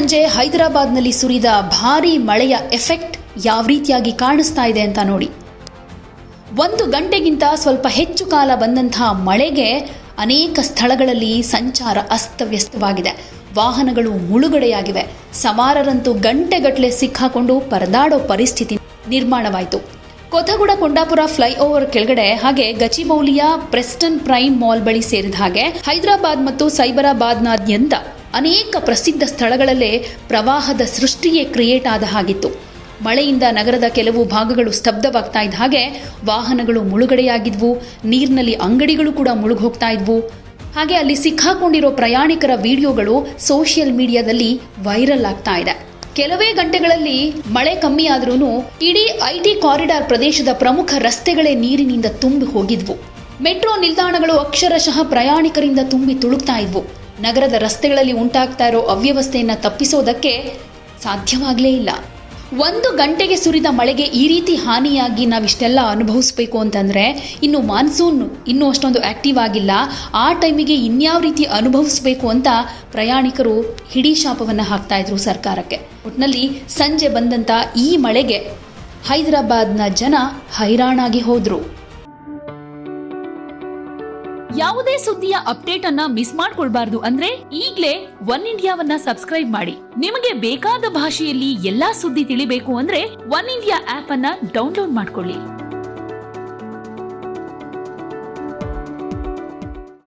ಸಂಜೆ ಹೈದರಾಬಾದ್ನಲ್ಲಿ ಸುರಿದ ಭಾರೀ ಮಳೆಯ ಎಫೆಕ್ಟ್ ಯಾವ ರೀತಿಯಾಗಿ ಕಾಣಿಸ್ತಾ ಇದೆ ಅಂತ ನೋಡಿ. 1 ಗಂಟೆಗಿಂತ ಸ್ವಲ್ಪ ಹೆಚ್ಚು ಕಾಲ ಬಂದಂತಹ ಮಳೆಗೆ ಅನೇಕ ಸ್ಥಳಗಳಲ್ಲಿ ಸಂಚಾರ ಅಸ್ತವ್ಯಸ್ತವಾಗಿದೆ. ವಾಹನಗಳು ಮುಳುಗಡೆಯಾಗಿವೆ. ಸವಾರರಂತೂ ಗಂಟೆಗಟ್ಟಲೆ ಸಿಕ್ಕಾಕೊಂಡು ಪರದಾಡೋ ಪರಿಸ್ಥಿತಿ ನಿರ್ಮಾಣವಾಯಿತು. ಕೊಥಗುಡ ಕೊಂಡಾಪುರ ಫ್ಲೈಓವರ್ ಕೆಳಗಡೆ ಹಾಗೆ ಗಚಿಬೌಲಿಯ ಪ್ರೆಸ್ಟನ್ ಪ್ರೈಮ್ ಮಾಲ್ ಬಳಿ ಸೇರಿದ ಹಾಗೆ ಹೈದರಾಬಾದ್ ಮತ್ತು ಸೈಬರಾಬಾದ್ನಾದ್ಯಂತ ಅನೇಕ ಪ್ರಸಿದ್ಧ ಸ್ಥಳಗಳಲ್ಲೇ ಪ್ರವಾಹದ ಸೃಷ್ಟಿಯೇ ಕ್ರಿಯೇಟ್ ಆದ ಹಾಗಿತ್ತು. ಮಳೆಯಿಂದ ನಗರದ ಕೆಲವು ಭಾಗಗಳು ಸ್ತಬ್ಧವಾಗ್ತಾ ಇದ್ದ ಹಾಗೆ ವಾಹನಗಳು ಮುಳುಗಡೆಯಾಗಿದ್ವು. ನೀರಿನಲ್ಲಿ ಅಂಗಡಿಗಳು ಕೂಡ ಮುಳುಗೋಗ್ತಾ ಇದ್ವು. ಹಾಗೆ ಅಲ್ಲಿ ಸಿಕ್ಕಾಕೊಂಡಿರೋ ಪ್ರಯಾಣಿಕರ ವಿಡಿಯೋಗಳು ಸೋಷಿಯಲ್ ಮೀಡಿಯಾದಲ್ಲಿ ವೈರಲ್ ಆಗ್ತಾ ಇದೆ. ಕೆಲವೇ ಗಂಟೆಗಳಲ್ಲಿ ಮಳೆ ಕಮ್ಮಿ ಆದ್ರೂ ಇಡೀ ಐಟಿ ಕಾರಿಡಾರ್ ಪ್ರದೇಶದ ಪ್ರಮುಖ ರಸ್ತೆಗಳೇ ನೀರಿನಿಂದ ತುಂಬಿ ಹೋಗಿದ್ವು. ಮೆಟ್ರೋ ನಿಲ್ದಾಣಗಳು ಅಕ್ಷರಶಃ ಪ್ರಯಾಣಿಕರಿಂದ ತುಂಬಿ ತುಳುಕ್ತಾ ಇದ್ವು. ನಗರದ ರಸ್ತೆಗಳಲ್ಲಿ ಉಂಟಾಗ್ತಾ ಇರೋ ಅವ್ಯವಸ್ಥೆಯನ್ನು ತಪ್ಪಿಸೋದಕ್ಕೆ ಸಾಧ್ಯವಾಗಲೇ ಇಲ್ಲ. 1 ಗಂಟೆಗೆ ಸುರಿದ ಮಳೆಗೆ ಈ ರೀತಿ ಹಾನಿಯಾಗಿ ನಾವಿಷ್ಟೆಲ್ಲ ಅನುಭವಿಸಬೇಕು ಅಂತಂದರೆ ಇನ್ನು ಮಾನ್ಸೂನ್ ಇನ್ನೂ ಅಷ್ಟೊಂದು ಆಕ್ಟಿವ್ ಆಗಿಲ್ಲ. ಆ ಟೈಮಿಗೆ ಇನ್ಯಾವ ರೀತಿ ಅನುಭವಿಸಬೇಕು ಅಂತ ಪ್ರಯಾಣಿಕರು ಹಿಡಿಶಾಪವನ್ನು ಹಾಕ್ತಾ ಇದ್ರು ಸರ್ಕಾರಕ್ಕೆ. ಒಟ್ಟಿನಲ್ಲಿ ಸಂಜೆ ಬಂದಂಥ ಈ ಮಳೆಗೆ ಹೈದರಾಬಾದ್ನ ಜನ ಹೈರಾಣಾಗಿ ಹೋದ್ರು. ಯಾವುದೇ ಸುದ್ದಿಯ ಅಪ್ಡೇಟ್ ಅನ್ನ ಮಿಸ್ ಮಾಡ್ಕೊಳ್ಬಾರ್ದು ಅಂದ್ರೆ ಈಗ್ಲೇ ಒನ್ ಇಂಡಿಯಾವನ್ನ ಸಬ್ಸ್ಕ್ರೈಬ್ ಮಾಡಿ. ನಿಮಗೆ ಬೇಕಾದ ಭಾಷೆಯಲ್ಲಿ ಎಲ್ಲಾ ಸುದ್ದಿ ತಿಳಿಬೇಕು ಅಂದ್ರೆ ಒನ್ ಇಂಡಿಯಾ ಆಪ್ ಅನ್ನ ಡೌನ್ಲೋಡ್ ಮಾಡ್ಕೊಳ್ಳಿ.